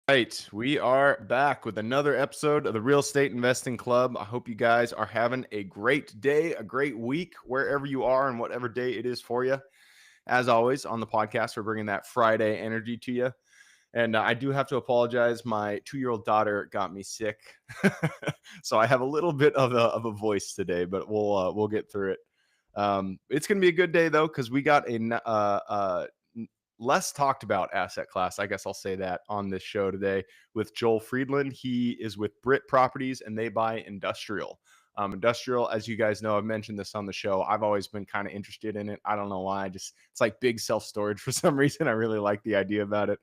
Right, we are back with another episode of the Real Estate Investing Club. I hope you guys are having a great day, a great week, wherever you are and whatever day it is for you. As always, on the podcast, we're bringing that Friday energy to you. And I do have to apologize. My 2-year-old daughter got me sick, so I have a little bit of a voice today, but we'll get through it. It's going to be a good day though, because we got less talked about asset class. I guess I'll say that on this show today with Joel Friedland. He is with Brit Properties and they buy industrial. Industrial, as you guys know, I've mentioned this on the show. I've always been kind of interested in it. I don't know why. It's like big self storage for some reason. I really like the idea about it.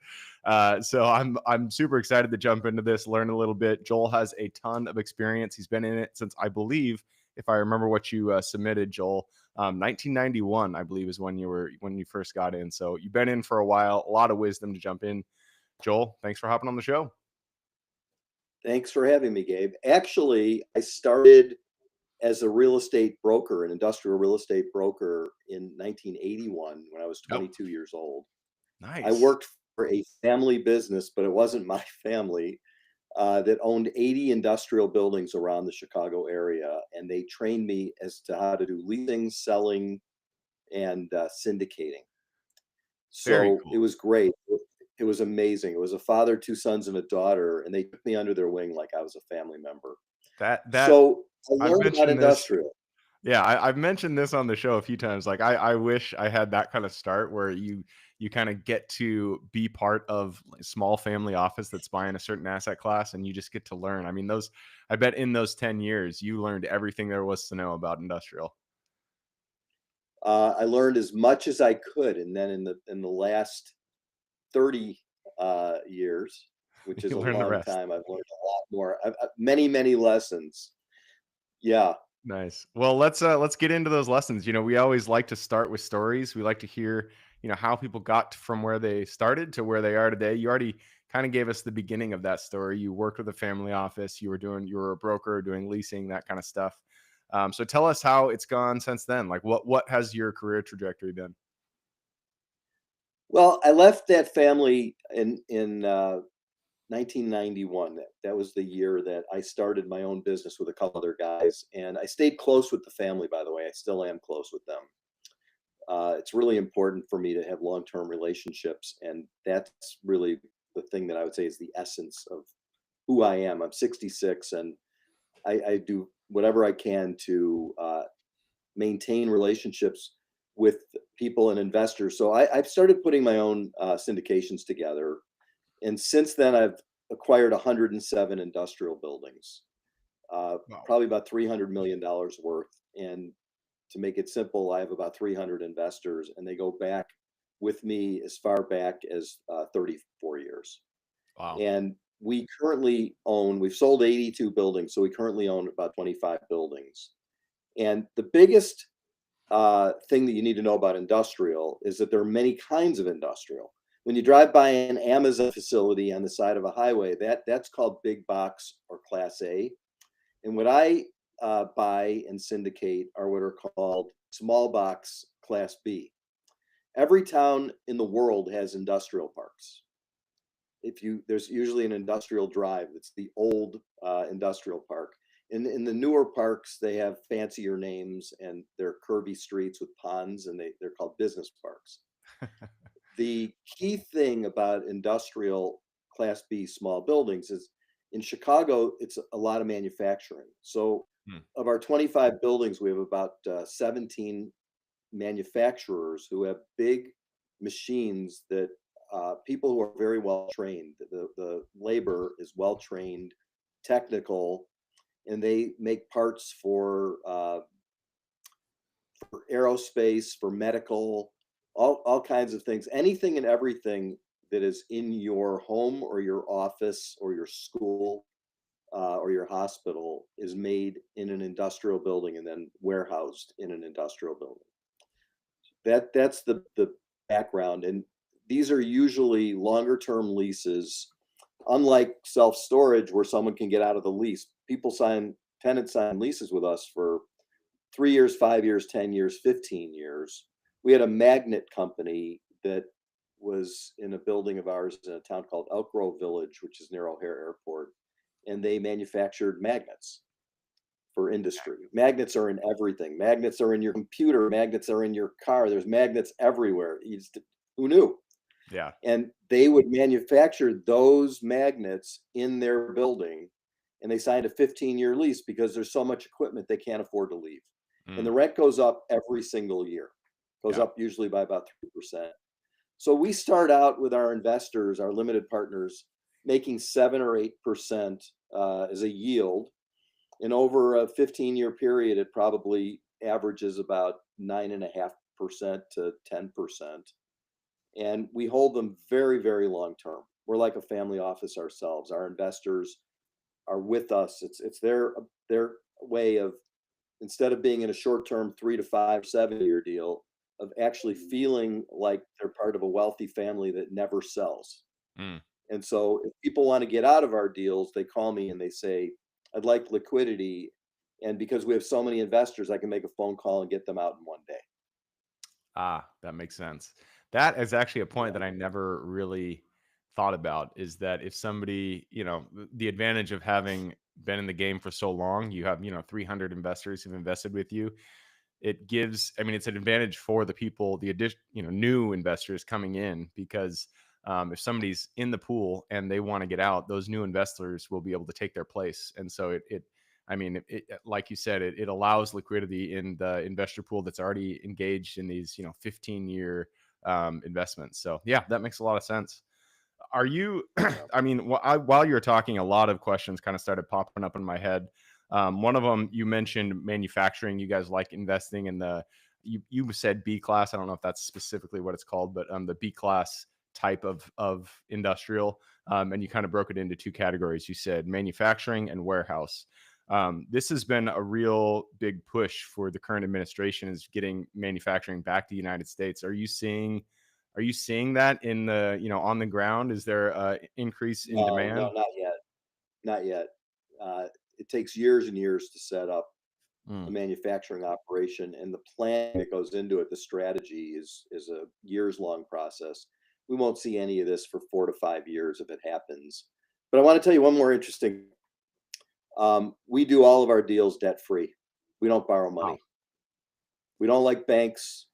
So I'm super excited to jump into this, learn a little bit. Joel has a ton of experience. He's been in it since, I believe, if I remember what you submitted, Joel, 1991, I believe, is when you first got in. So you've been in for a while. A lot of wisdom to jump in. Joel, thanks for hopping on the show. Thanks for having me, Gabe. Actually, I started as a real estate broker, an industrial real estate broker in 1981 when I was Oh, 22 years old. I nice. worked for a family business, but it wasn't my family, that owned 80 industrial buildings around the Chicago area. And they trained me as to how to do leasing, selling, and syndicating. Very So it cool. was great. It was amazing. It was a father, two sons, and a daughter, and they took me under their wing like I was a family member. That So I I've learned about mentioned this. industrial. Yeah, I've mentioned this on the show a few times. Like I wish I had that kind of start where you kind of get to be part of a small family office that's buying a certain asset class and you just get to learn. I mean, those I bet in those 10 years you learned everything there was to know about industrial. I learned as much as I could, and then in the last 30 years, which is You a learn the long rest. time, I've learned a lot more. Many lessons. Yeah. Nice. Well, let's get into those lessons. We always like to start with stories. We like to hear, how people got from where they started to where they are today. You already kind of gave us the beginning of that story. You worked with a family office. You were a broker doing leasing, that kind of stuff. So tell us how it's gone since then. Like what has your career trajectory been? Well, I left that family in 1991. That was the year that I started my own business with a couple other guys, and I stayed close with the family. By the way, I still am close with them. It's really important for me to have long-term relationships, and that's really the thing that I would say is the essence of who I am. I'm 66, and I do whatever I can to maintain relationships with people and investors. So I've started putting my own syndications together, and since then I've acquired 107 industrial buildings, Wow. probably about $300 million worth. And to make it simple, I have about 300 investors, and they go back with me as far back as 34 years. Wow. And we've sold 82 buildings, so we currently own about 25 buildings. And the biggest thing that you need to know about industrial is that there are many kinds of industrial. When you drive by an Amazon facility on the side of a highway, that's called big box or class A. And what I buy and syndicate are what are called small box class B. Every town in the world has industrial parks. There's usually an industrial drive. It's the old industrial park. In the newer parks, they have fancier names and they're curvy streets with ponds, and they're called business parks. The key thing about industrial class B small buildings is in Chicago, it's a lot of manufacturing. So Hmm. of our 25 buildings, we have about 17 manufacturers who have big machines that people who are very well trained. The labor is well trained, technical, and they make parts for aerospace, for medical, all kinds of things. Anything and everything that is in your home or your office or your school or your hospital is made in an industrial building and then warehoused in an industrial building. That's the background, and these are usually longer term leases. Unlike self storage, where someone can get out of the lease, tenants sign leases with us for 3 years, 5 years, 10 years, 15 years. We had a magnet company that was in a building of ours in a town called Elk Grove Village, which is near O'Hare Airport, and they manufactured magnets for industry. Magnets are in everything. Magnets are in your computer. Magnets are in your car. There's magnets everywhere. Who knew? Yeah. And they would manufacture those magnets in their building, and they signed a 15-year lease because there's so much equipment they can't afford to leave. And Mm, the rent goes up every single year, goes yeah. up usually by about 3%. So we start out with our investors, our limited partners, making 7 or 8% as a yield. And over a 15-year period, it probably averages about 9.5% to 10. And we hold them very, very long term. We're like a family office ourselves. Our investors are with us. It's their way of, instead of being in a short term 3 to 5, 7 year deal, of actually feeling like they're part of a wealthy family that never sells. Mm. And so if people want to get out of our deals, they call me and they say, I'd like liquidity. And because we have so many investors, I can make a phone call and get them out in one day. Ah, that makes sense. That is actually a point Yeah. that I never really thought about, is that if somebody, the advantage of having been in the game for so long, you have, 300 investors who've invested with you. It gives, I mean, it's an advantage for the people, the addition, new investors coming in, because if somebody's in the pool and they want to get out, those new investors will be able to take their place. And so I mean, like you said, it allows liquidity in the investor pool that's already engaged in these, 15-year investments. So yeah, that makes a lot of sense. Are you, Yeah. I mean, while you were talking, a lot of questions kind of started popping up in my head. One of them, you mentioned manufacturing. You guys like investing in you said B class. I don't know if that's specifically what it's called, but the B class type of industrial. And you kind of broke it into two categories. You said manufacturing and warehouse. This has been a real big push for the current administration, is getting manufacturing back to the United States. Are you seeing that in the, on the ground? Is there a increase in No, no, demand? not yet. Not yet. It takes years and years to set up a Mm, manufacturing operation, and the plan that goes into it, the strategy is a years long process. We won't see any of this for 4 to 5 years if it happens. But I want to tell you one more interesting. We do all of our deals debt free. We don't borrow wow. money. We don't like banks.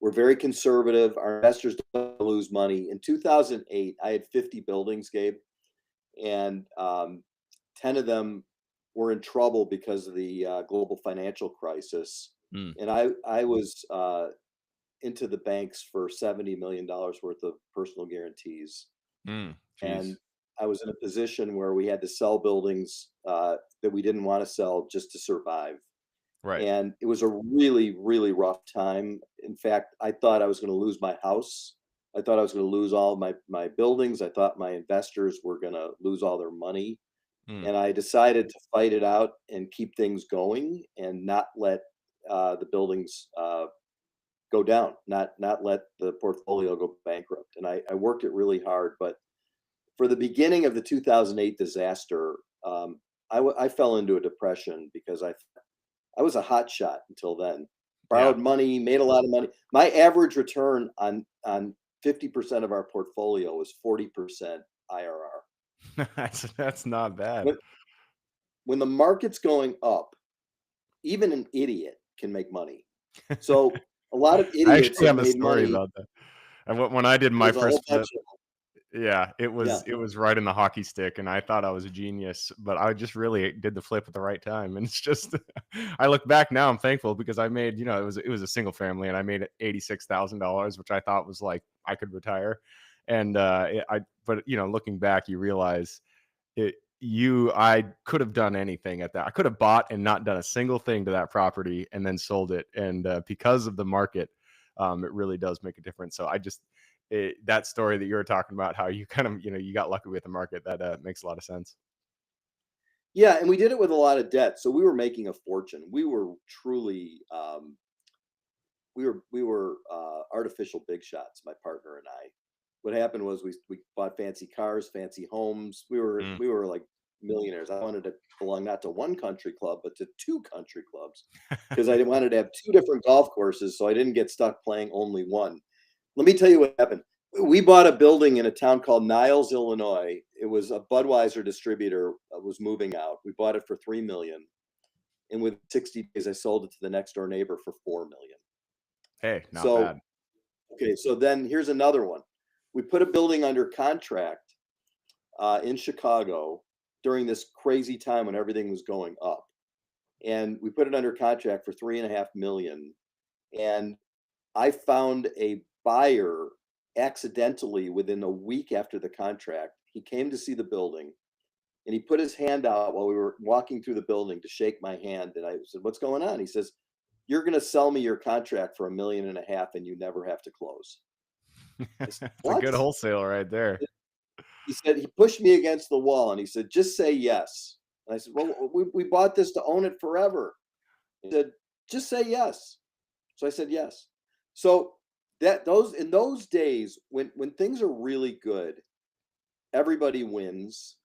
We're very conservative. Our investors don't lose money. In 2008, I had 50 buildings, Gabe, and 10 of them were in trouble because of the global financial crisis. Mm, And I was into the banks for $70 million worth of personal guarantees. And jeez. I was in a position where we had to sell buildings that we didn't want to sell just to survive. Right. And it was a really, really rough time. In fact, I thought I was going to lose my house. I thought I was going to lose all my buildings. I thought my investors were going to lose all their money. Mm, And I decided to fight it out and keep things going and not let the buildings go down, not let the portfolio go bankrupt. And I worked it really hard. But for the beginning of the 2008 disaster, I fell into a depression because I was a hot shot until then. yeah. Borrowed money, made a lot of money. My average return on 50% of our portfolio was 40% IRR. That's not bad. When when the market's going up, even an idiot can make money. So a lot of I idiots actually have have a made story money. about that. And when I did my There's a whole first bunch flip, of yeah, it yeah. was it was right in the hockey stick, and I thought I was a genius, but I just really did the flip at the right time. And it's just, I look back now, I'm thankful, because I made, it was a single family, and I made $86,000, which I thought was like I could retire. And but looking back, you realize I could have done anything at that. I could have bought and not done a single thing to that property and then sold it. And because of the market, it really does make a difference. So that story that you were talking about, how you kind of, you got lucky with the market, that makes a lot of sense. Yeah, and we did it with a lot of debt. So we were making a fortune. We were truly we were artificial big shots, my partner and I. What happened was we bought fancy cars, fancy homes. We were Mm. we were like millionaires. I wanted to belong not to one country club, but to two country clubs because I wanted to have two different golf courses, so I didn't get stuck playing only one. Let me tell you what happened. We bought a building in a town called Niles, Illinois. It was a Budweiser distributor was moving out. We bought it for 3 million, and with 60 days, I sold it to the next door neighbor for 4 million. Hey, not So bad. okay, so then here's another one. We put a building under contract in Chicago during this crazy time when everything was going up, and we put it under contract for 3.5 million. And I found a buyer accidentally within a week after the contract. He came to see the building and he put his hand out while we were walking through the building to shake my hand. And I said, "What's going on?" He says, "You're going to sell me your contract for 1.5 million and you never have to close." I said, It's a "What?" good wholesale right there. He said, he pushed me against the wall and he said, "Just say yes." And I said, "Well, we bought this to own it forever." He said, "Just say yes." So I said yes. So that those in those days when things are really good, everybody wins.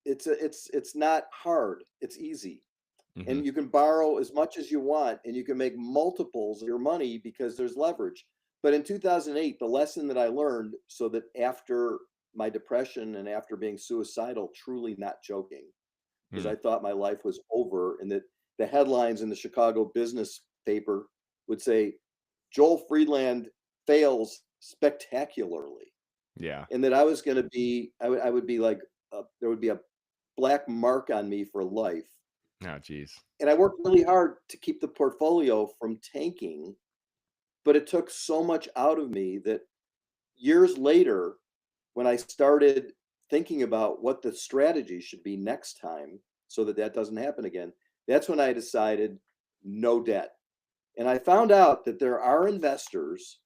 It's not hard. It's easy. Hmm. And you can borrow as much as you want and you can make multiples of your money because there's leverage. But in 2008, the lesson that I learned, so that after my depression and after being suicidal, truly not joking, because Mm. I thought my life was over, and that the headlines in the Chicago business paper would say Joel Friedland fails spectacularly, Yeah. and that I was going to be, I would be like, there would be a black mark on me for life. Oh, geez. And I worked really hard to keep the portfolio from tanking, but it took so much out of me that years later, when I started thinking about what the strategy should be next time so that that doesn't happen again, that's when I decided no debt. And I found out that there are investors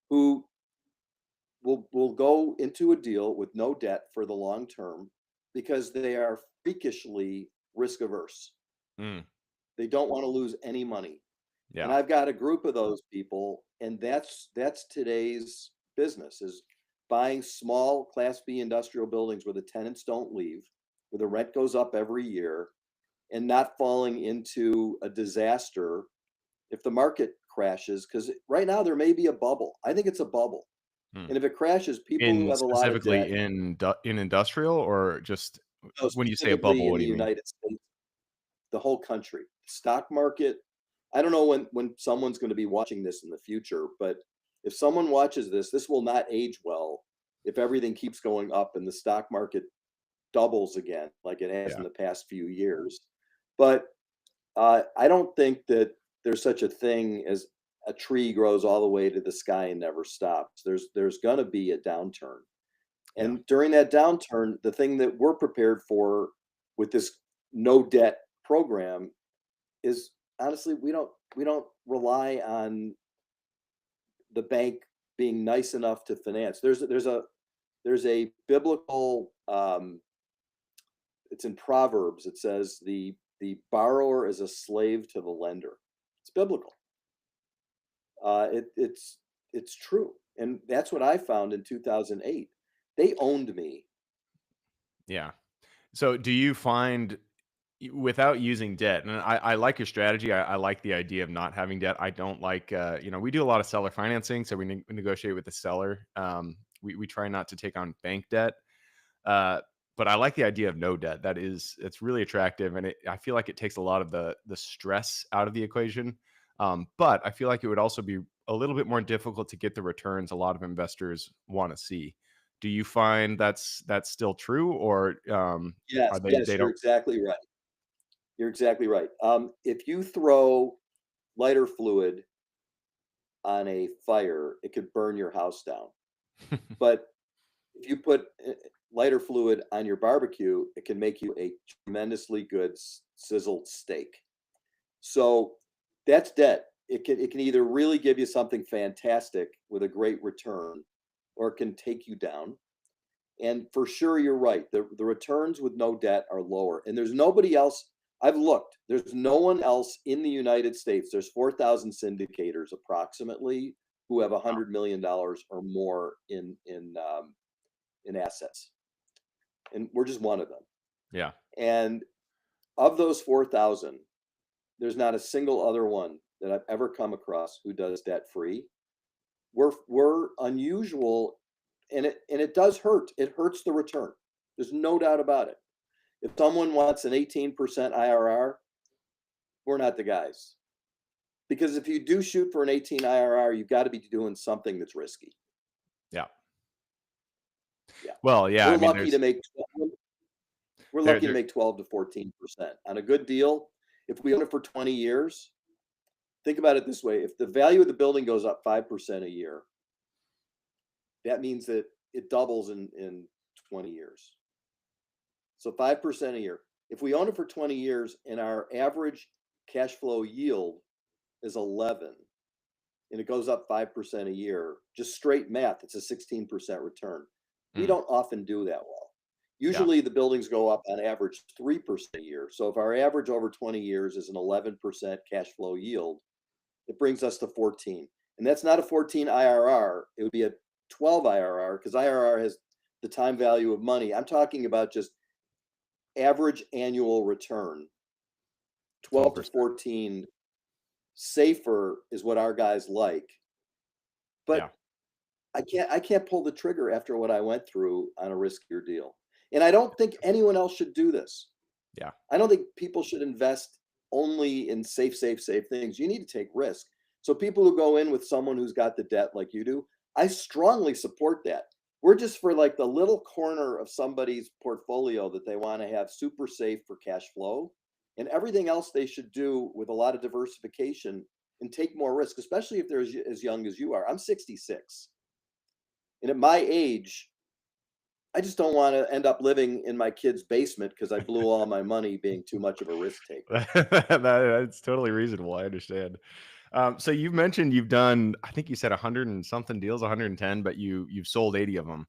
who will go into a deal with no debt for the long term because they are freakishly risk averse. Mm. They don't want to lose any money. And Yeah. I've got a group of those people, and that's today's business, is buying small Class B industrial buildings where the tenants don't leave, where the rent goes up every year, and not falling into a disaster if the market crashes. Because right now there may be a bubble. I think it's a bubble, Mm. and if it crashes, people who In have a lot of debt, specifically in industrial, or just no, when you say a specifically bubble, in what do the you mean? United States, the whole country, stock market. I don't know when someone's going to be watching this in the future, but if someone watches this, this will not age well if everything keeps going up and the stock market doubles again, like it has in Yeah. the past few years. But I don't think that there's such a thing as a tree grows all the way to the sky and never stops. There's going to be a downturn, Yeah. and during that downturn, the thing that we're prepared for with this no debt program is, honestly, we don't rely on the bank being nice enough to finance. There's a biblical, it's in Proverbs. It says the borrower is a slave to the lender. It's biblical. It's true, and that's what I found in 2008. They owned me. Yeah. So do you find without using debt, and I like your strategy. I like the idea of not having debt. I don't like, we do a lot of seller financing, so we negotiate with the seller. We try not to take on bank debt. Uh, but I like the idea of no debt. It's really attractive, and I feel like it takes a lot of the stress out of the equation. But I feel like it would also be a little bit more difficult to get the returns a lot of investors want to see. Do you find that's still true, or Yes, are they yes, you're don't? exactly right. You're exactly right. If you throw lighter fluid on a fire, it could burn your house down. But if you put lighter fluid on your barbecue, it can make you a tremendously good sizzled steak. So that's debt. It can either really give you something fantastic with a great return, or it can take you down. And for sure, you're right. The returns with no debt are lower. And there's nobody else. I've looked. There's no one else in the United States. There's 4,000 syndicators approximately who have $100 million or more in assets, and we're just one of them. Yeah. And of those 4,000, there's not a single other one that I've ever come across who does debt free. we're unusual, and it does hurt. It hurts the return. There's no doubt about it. If someone wants an 18% IRR, we're not the guys. Because if you do shoot for an 18 IRR, you've got to be doing something that's risky. Yeah. Yeah. Well, yeah. We're I mean, lucky to make we're there, lucky to make 12 to 14% on a good deal. If we own it for 20 years, think about it this way: if the value of the building goes up 5% a year, that means that it doubles in 20 years. So 5% a year. If we own it for 20 years and our average cash flow yield is 11 and it goes up 5% a year, just straight math, it's a 16% return. We don't often do that well. yeah. Usually the buildings go up on average 3% a year. So if our average over 20 years is an 11% cash flow yield, it brings us to 14. And that's not a 14 IRR. It would be a 12 IRR, because IRR has the time value of money. I'm talking about just average annual return. 12 to 14 safer is what our guys like. But Yeah. I can't pull the trigger after what I went through on a riskier deal. And I don't think anyone else should do this. Yeah. I don't think people should invest only in safe things. You need to take risk. So people who go in with someone who's got the debt like you do, I strongly support that. We're just for like the little corner of somebody's portfolio that they want to have super safe for cash flow, and everything else they should do with a lot of diversification and take more risk, especially if they're as young as you are. I'm 66. And at my age, I just don't want to end up living in my kid's basement because I blew all my money being too much of a risk taker. That's totally reasonable. I understand. So you've mentioned you've done, I think you said 100 and something deals, 110, but you've sold 80 of them.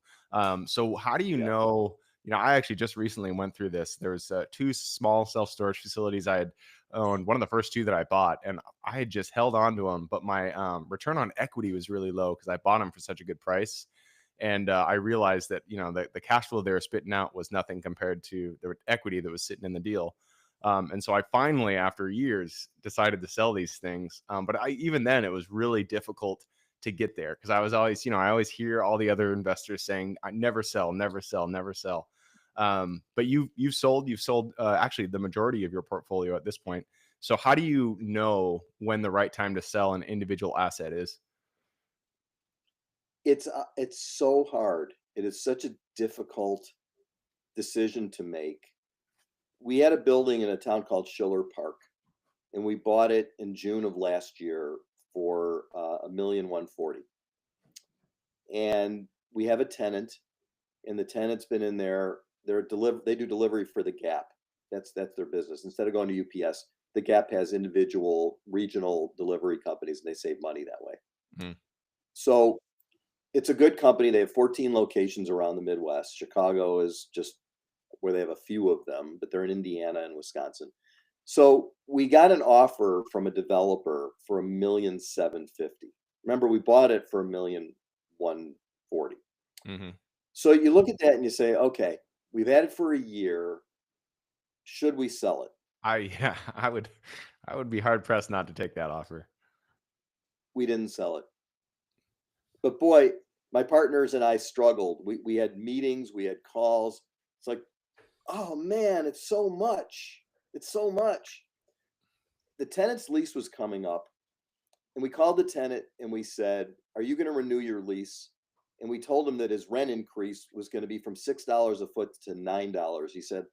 So how do you Yeah. know? I actually just recently went through this. There was two small self storage facilities I had owned, one of the first two that I bought, and I had just held on to them, but my return on equity was really low because I bought them for such a good price. And I realized that the cash flow they were spitting out was nothing compared to the equity that was sitting in the deal. And so I finally, after years, decided to sell these things. But even then, it was really difficult to get there because I was always, I always hear all the other investors saying, "I never sell, never sell, never sell." But you've sold actually the majority of your portfolio at this point. So how do you know when the right time to sell an individual asset is? It's so hard. It is such a difficult decision to make. We had a building in a town called Schiller Park, and we bought it in June of last year for $1,140,000. And we have a tenant, and the tenant's been in there. They do delivery for the Gap. That's their business. Instead of going to UPS, the Gap has individual regional delivery companies, and they save money that way. Mm. So it's a good company. They have 14 locations around the Midwest. Chicago is just where they have a few of them, but they're in Indiana and Wisconsin. So we got an offer from a developer for $1,750,000. Remember, we bought it for $1,140,000. Mm-hmm. So you look at that and you say, okay, we've had it for a year. Should we sell it? Yeah, I would be hard pressed not to take that offer. We didn't sell it. But boy, my partners and I struggled. We had meetings, we had calls. It's like, oh man, it's so much. It's so much. The tenant's lease was coming up, and we called the tenant and we said, are you going to renew your lease? And we told him that his rent increase was going to be from $6 a foot to $9. He said,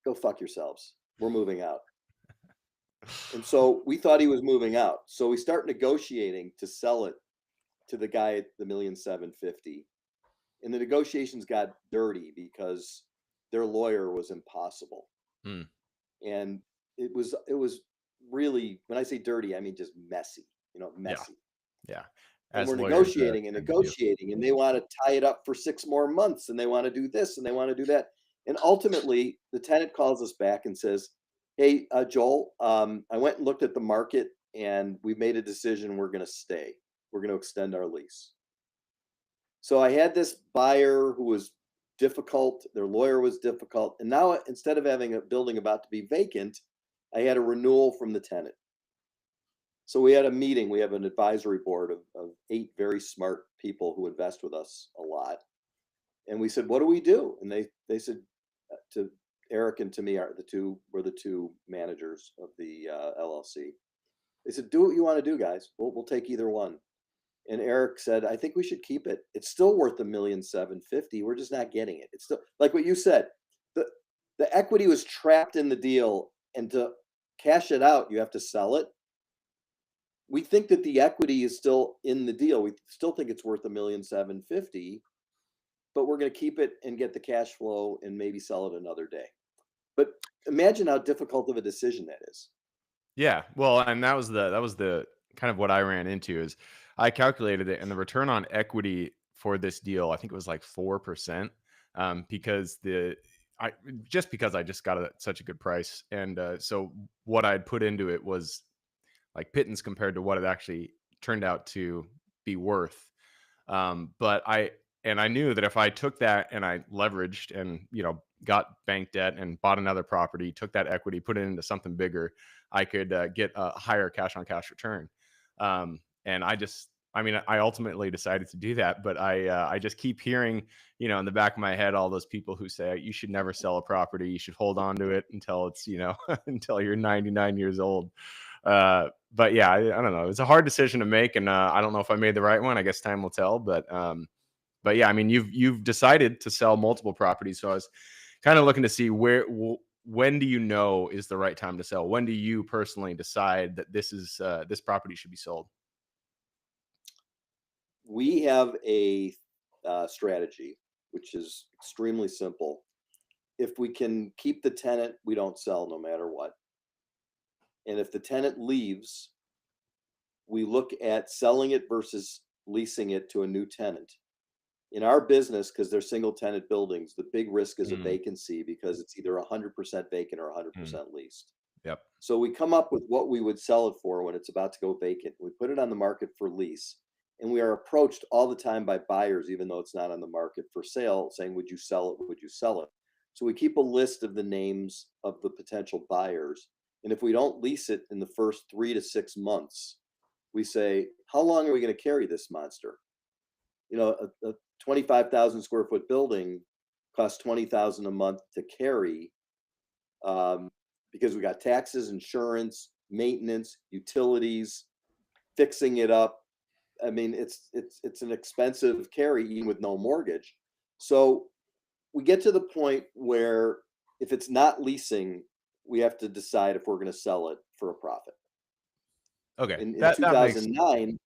go fuck yourselves. We're moving out. And so we thought he was moving out. So we start negotiating to sell it to the guy at the $1,750,000. And the negotiations got dirty because their lawyer was impossible. Mm. And it was really, when I say dirty, I mean just messy, messy. Yeah. And As we're lawyers, negotiating and tend to do. negotiating, and they want to tie it up for 6 more months, and they want to do this and they want to do that. And ultimately, the tenant calls us back and says, hey, Joel, I went and looked at the market, and we made a decision. We're going to stay. We're going to extend our lease. So I had this buyer who was difficult. Their lawyer was difficult. And now, instead of having a building about to be vacant, I had a renewal from the tenant. So we had a meeting. We have an advisory board of 8 very smart people who invest with us a lot. And we said, "What do we do?" And they said, to Eric and to me, we're the two managers of the LLC. They said, "Do what you want to do, guys. We'll take either one." And Eric said, "I think we should keep it. It's still worth $1,750,000. We're just not getting it. It's still like what you said. The the equity was trapped in the deal, and to cash it out, you have to sell it. We think that the equity is still in the deal. We still think it's worth $1,750,000, but we're going to keep it and get the cash flow and maybe sell it another day." But imagine how difficult of a decision that is. Yeah, well, and that was the kind of what I ran into is I calculated it, and the return on equity for this deal, I think it was like 4%, because I just got it at such a good price, and so what I'd put into it was like pittance compared to what it actually turned out to be worth. But I knew that if I took that and I leveraged and got bank debt and bought another property, took that equity, put it into something bigger, I could get a higher cash on cash return. And I mean, I ultimately decided to do that, but I just keep hearing, in the back of my head, all those people who say you should never sell a property, you should hold on to it until it's until you're 99 years old. But yeah, I don't know. It's a hard decision to make, and I don't know if I made the right one. I guess time will tell. But yeah, I mean, you've decided to sell multiple properties, so I was kind of looking to see when do you know is the right time to sell? When do you personally decide that this property should be sold? We have a strategy, which is extremely simple. If we can keep the tenant, we don't sell no matter what. And if the tenant leaves, we look at selling it versus leasing it to a new tenant. In our business, because they're single tenant buildings, the big risk is a Mm, vacancy because it's either 100% vacant or mm, 100% leased. yep. So we come up with what we would sell it for when it's about to go vacant. We put it on the market for lease, and we are approached all the time by buyers, even though it's not on the market for sale, saying, "Would you sell it? Would you sell it?" So we keep a list of the names of the potential buyers. And if we don't lease it in the first 3 to 6 months, we say, "How long are we going to carry this monster?" A 25,000 square foot building costs 20,000 a month to carry, um, because we got taxes, insurance, maintenance, utilities, fixing it up. I mean, it's an expensive carry even with no mortgage. So we get to the point where if it's not leasing, we have to decide if we're going to sell it for a profit. Okay, In that makes 2009,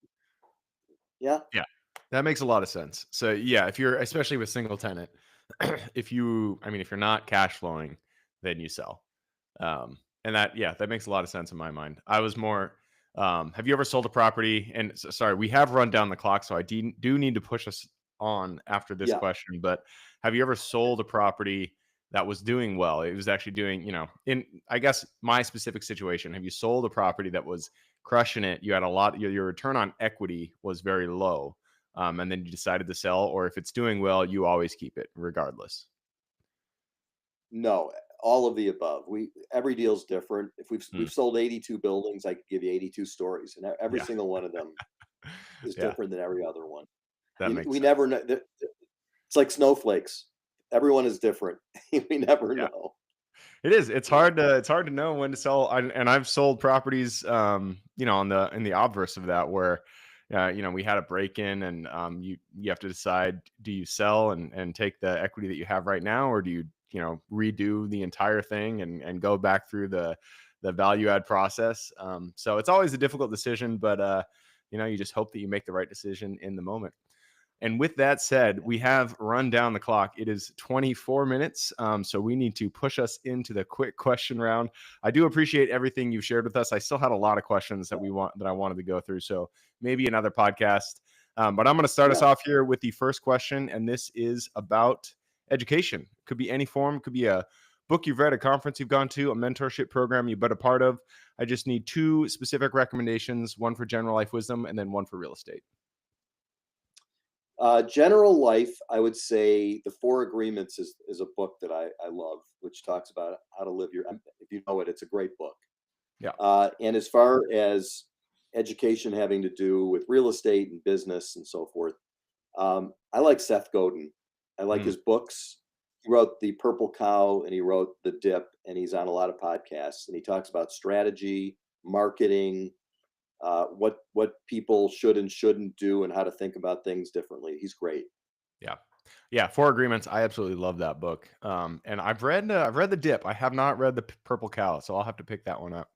yeah, yeah, that makes a lot of sense. So yeah, if you're especially with single tenant, if you're not cash flowing, then you sell. And that makes a lot of sense in my mind. I was more, have you ever sold a property? And sorry, we have run down the clock, so I do need to push us on after this yeah. question. But have you ever sold a property that was doing well? It was actually doing, in I guess my specific situation. Have you sold a property that was crushing it? You had a lot. Your return on equity was very low, and then you decided to sell. Or if it's doing well, you always keep it regardless. No, all of the above. Every deal's different. If Mm, we've sold 82 buildings, I could give you 82 stories, and every yeah, single one of them is yeah, different than every other one. that makes We sense. never know. It's like snowflakes. Everyone is different. We never Yeah. know. It is. It's Yeah. hard to know when to sell. And I've sold properties, on the in the obverse of that, where, we had a break in, and you have to decide: do you sell and take the equity that you have right now, or do you redo the entire thing and go back through the value add process? So it's always a difficult decision, but you just hope that you make the right decision in the moment. And with that said, we have run down the clock. It is 24 minutes. So we need to push us into the quick question round. I do appreciate everything you've shared with us. I still had a lot of questions that I wanted to go through. So maybe another podcast. But I'm going to start us Yeah. off here with the first question. And this is about education. Could be any form, could be a book you've read, a conference you've gone to, a mentorship program you've been a part of. I just need two specific recommendations, one for general life wisdom and then one for real estate. General life, I would say the Four Agreements is a book that I love, which talks about how to live your. If you know it, it's a great book. Yeah. And as far as education having to do with real estate and business and so forth. I like Seth Godin. I like Mm. his books. He wrote The Purple Cow and he wrote The Dip, and he's on a lot of podcasts. And he talks about strategy, marketing, what people should and shouldn't do, and how to think about things differently. He's great. Yeah. Yeah, Four Agreements. I absolutely love that book. And I've read The Dip. I have not read The Purple Cow, so I'll have to pick that one up.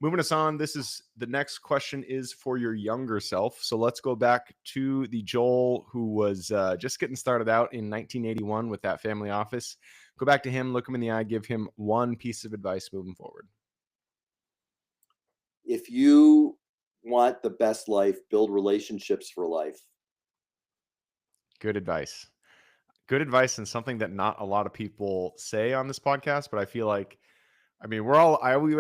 Moving us on, this is the next question is for your younger self. So let's go back to the Joel who was just getting started out in 1981 with that family office. Go back to him, look him in the eye, give him one piece of advice moving forward. If you want the best life, build relationships for life. Good advice. Good advice, and something that not a lot of people say on this podcast, but I feel like, I mean, we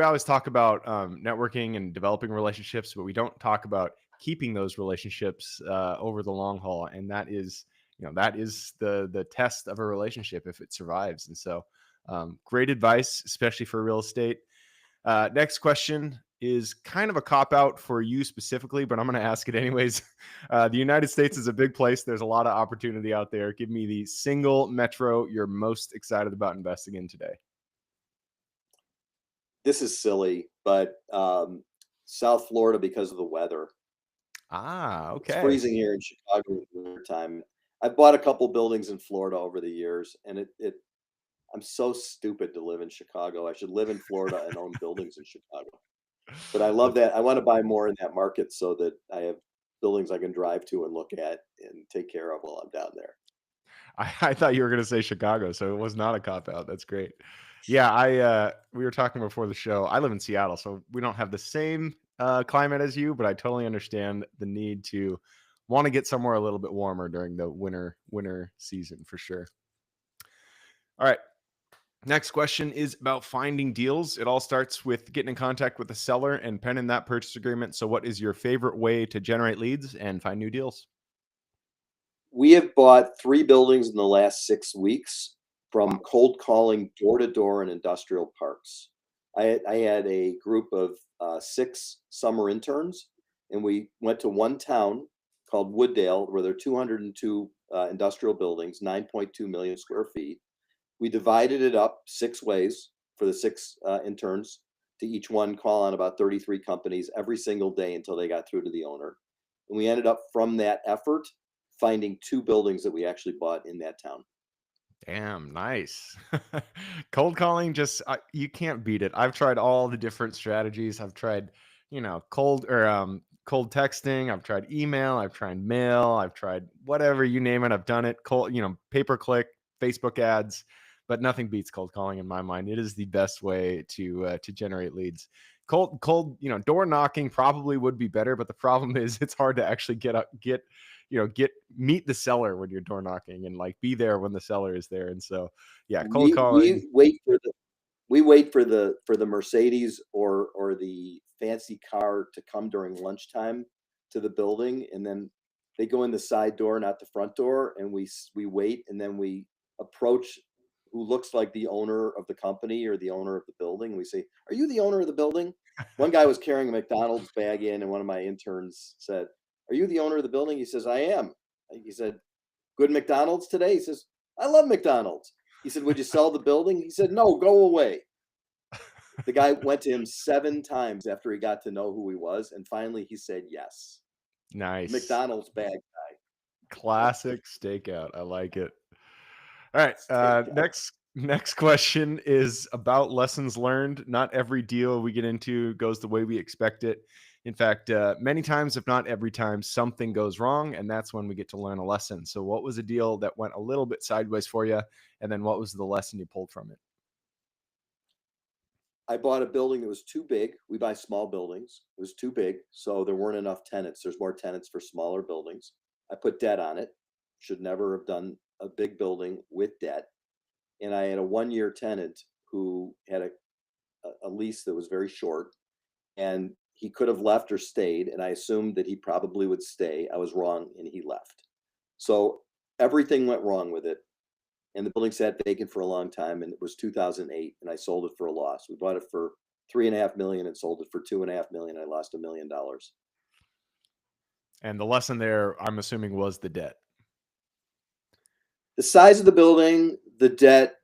always talk about networking and developing relationships, but we don't talk about keeping those relationships over the long haul. And that is, that is the test of a relationship if it survives. And so, great advice, especially for real estate. Next question is kind of a cop out for you specifically, but I'm going to ask it anyways. The United States is a big place. There's a lot of opportunity out there. Give me the single metro you're most excited about investing in today. This is silly, but South Florida because of the weather. Ah, It's okay. freezing here in Chicago in the wintertime. I bought a couple buildings in Florida over the years, and I'm so stupid to live in Chicago. I should live in Florida and own buildings in Chicago. But I love That's, that. I want to buy more in that market so that I have buildings I can drive to and look at and take care of while I'm down there. I thought you were going to say Chicago, so it was not a cop out. That's great. Yeah, we were talking before the show. I live in Seattle, so we don't have the same climate as you, but I totally understand the need to want to get somewhere a little bit warmer during the winter season for sure. All right. Next question is about finding deals. It all starts with getting in contact with the seller and penning that purchase agreement. So, what is your favorite way to generate leads and find new deals? We have bought 3 buildings in the last 6 weeks from Wow. cold calling door to door in industrial parks. I had a group of 6 summer interns, and we went to one town called Wooddale, where there are 202 industrial buildings, 9.2 million square feet. We divided it up 6 ways for the 6 interns to each one call on about 33 companies every single day until they got through to the owner. And we ended up from that effort finding 2 buildings that we actually bought in that town. Damn, nice. Cold calling, just you can't beat it. I've tried all the different strategies. I've tried, cold texting. I've tried email. I've tried mail. I've tried whatever you name it. I've done it. Cold, pay per click, Facebook ads, but nothing beats cold calling in my mind. It is the best way to generate leads. Cold, door knocking probably would be better, but the problem is it's hard to actually get meet the seller when you're door knocking and like be there when the seller is there. And so, yeah, cold We calling. we wait for the we wait for the Mercedes or the fancy car to come during lunchtime to the building, and then they go in the side door, not the front door, and we wait, and then we approach who looks like the owner of the company or the owner of the building. We say, "Are you the owner of the building?" One guy was carrying a McDonald's bag in, and one of my interns said, "Are you the owner of the building?" He says, "I am." He said, "Good McDonald's today?" He says, "I love McDonald's." He said, "Would you sell the building?" He said, "No, go away." The guy went to him 7 times after he got to know who he was, and finally he said yes. Nice. McDonald's bag guy. Classic stakeout. I like it. All right. Steakhouse. Next question is about lessons learned. Not every deal we get into goes the way we expect it. In fact, many times, if not every time, something goes wrong, and that's when we get to learn a lesson. So, what was a deal that went a little bit sideways for you, and then what was the lesson you pulled from it? I bought a building that was too big. We buy small buildings. It was too big, so there weren't enough tenants. There's more tenants for smaller buildings. I put debt on it. Should never have done a big building with debt. And I had a 1-year tenant who had a lease that was very short, and he could have left or stayed, and I assumed that he probably would stay. I was wrong, and he left. So everything went wrong with it, and the building sat vacant for a long time, and it was 2008, and I sold it for a loss. We bought it for 3.5 million and sold it for 2.5 million. I lost $1 million. And the lesson there, I'm assuming, was the debt. The size of the building, the debt,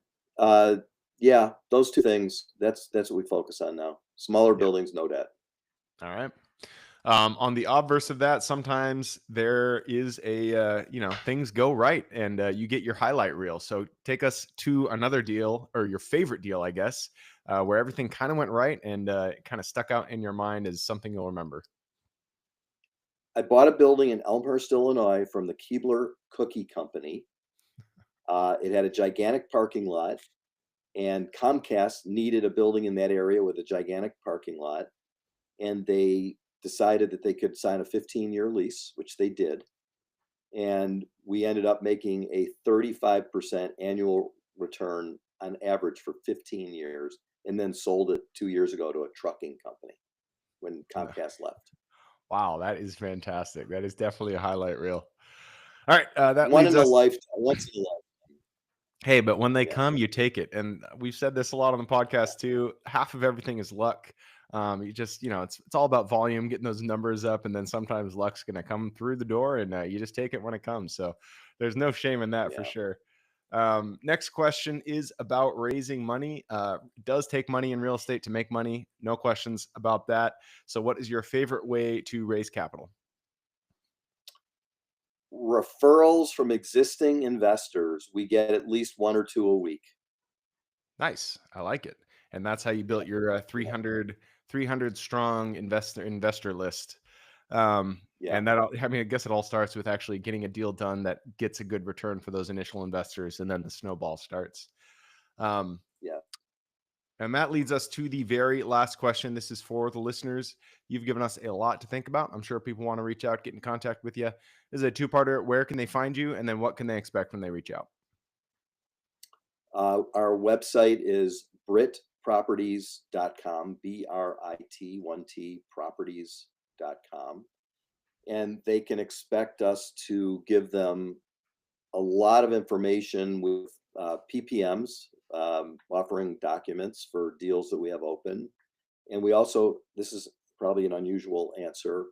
yeah, those two things. That's what we focus on now. Smaller buildings, no debt. All right. On the obverse of that, sometimes there is a, things go right and you get your highlight reel. So take us to another deal, or your favorite deal, I guess, where everything kind of went right and it kind of stuck out in your mind as something you'll remember. I bought a building in Elmhurst, Illinois from the Keebler Cookie Company. It had a gigantic parking lot, and Comcast needed a building in that area with a gigantic parking lot. And they decided that they could sign a 15-year lease, which they did. And we ended up making a 35% annual return on average for 15 years, and then sold it 2 years ago to a trucking company when Comcast left. Wow, that is fantastic. That is definitely a highlight reel. All right, that Once leads in a us. lifetime. Once in a lifetime. Hey, but when they Yeah. come, you take it. And we've said this a lot on the podcast too. Half of everything is luck. You just, it's all about volume, getting those numbers up, and then sometimes luck's going to come through the door, and you just take it when it comes. So there's no shame in that for sure. Next question is about raising money. It does take money in real estate to make money. No questions about that. So what is your favorite way to raise capital? Referrals from existing investors. We get at least 1 or 2 a week. Nice. I like it. And that's how you built your 300 strong investor list. And that, I guess it all starts with actually getting a deal done that gets a good return for those initial investors, and then the snowball starts. And that leads us to the very last question. This is for the listeners. You've given us a lot to think about. I'm sure people want to reach out, get in contact with you. This is a two-parter. Where can they find you? And then what can they expect when they reach out? Our website is britproperties.com, BRIT1T properties.com. And they can expect us to give them a lot of information with PPMs, offering documents for deals that we have open. And we also, this is probably an unusual answer,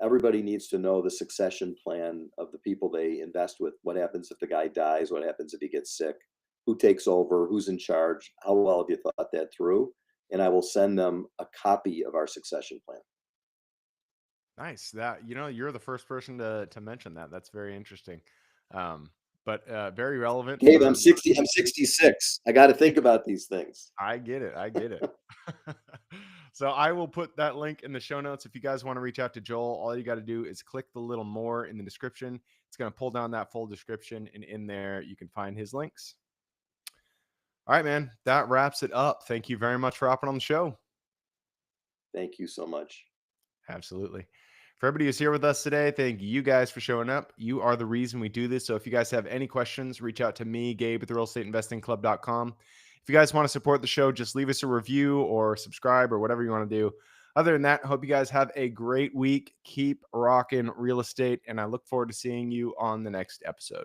everybody needs to know the succession plan of the people they invest with. What happens if the guy dies? What happens if he gets sick? Who takes over? Who's in charge? How well have you thought that through? And I will send them a copy of our succession plan. Nice. That, you're the first person to mention that. That's very interesting. But very relevant. Gabe, I'm 66. I got to think about these things. I get it. So I will put that link in the show notes. If you guys want to reach out to Joel, all you got to do is click the little more in the description. It's going to pull down that full description, and in there you can find his links. All right, man. That wraps it up. Thank you very much for hopping on the show. Thank you so much. Absolutely. For everybody who's here with us today, thank you guys for showing up. You are the reason we do this. So if you guys have any questions, reach out to me, Gabe at therealestateinvestingclub.com. If you guys want to support the show, just leave us a review or subscribe or whatever you want to do. Other than that, I hope you guys have a great week. Keep rocking real estate, and I look forward to seeing you on the next episode.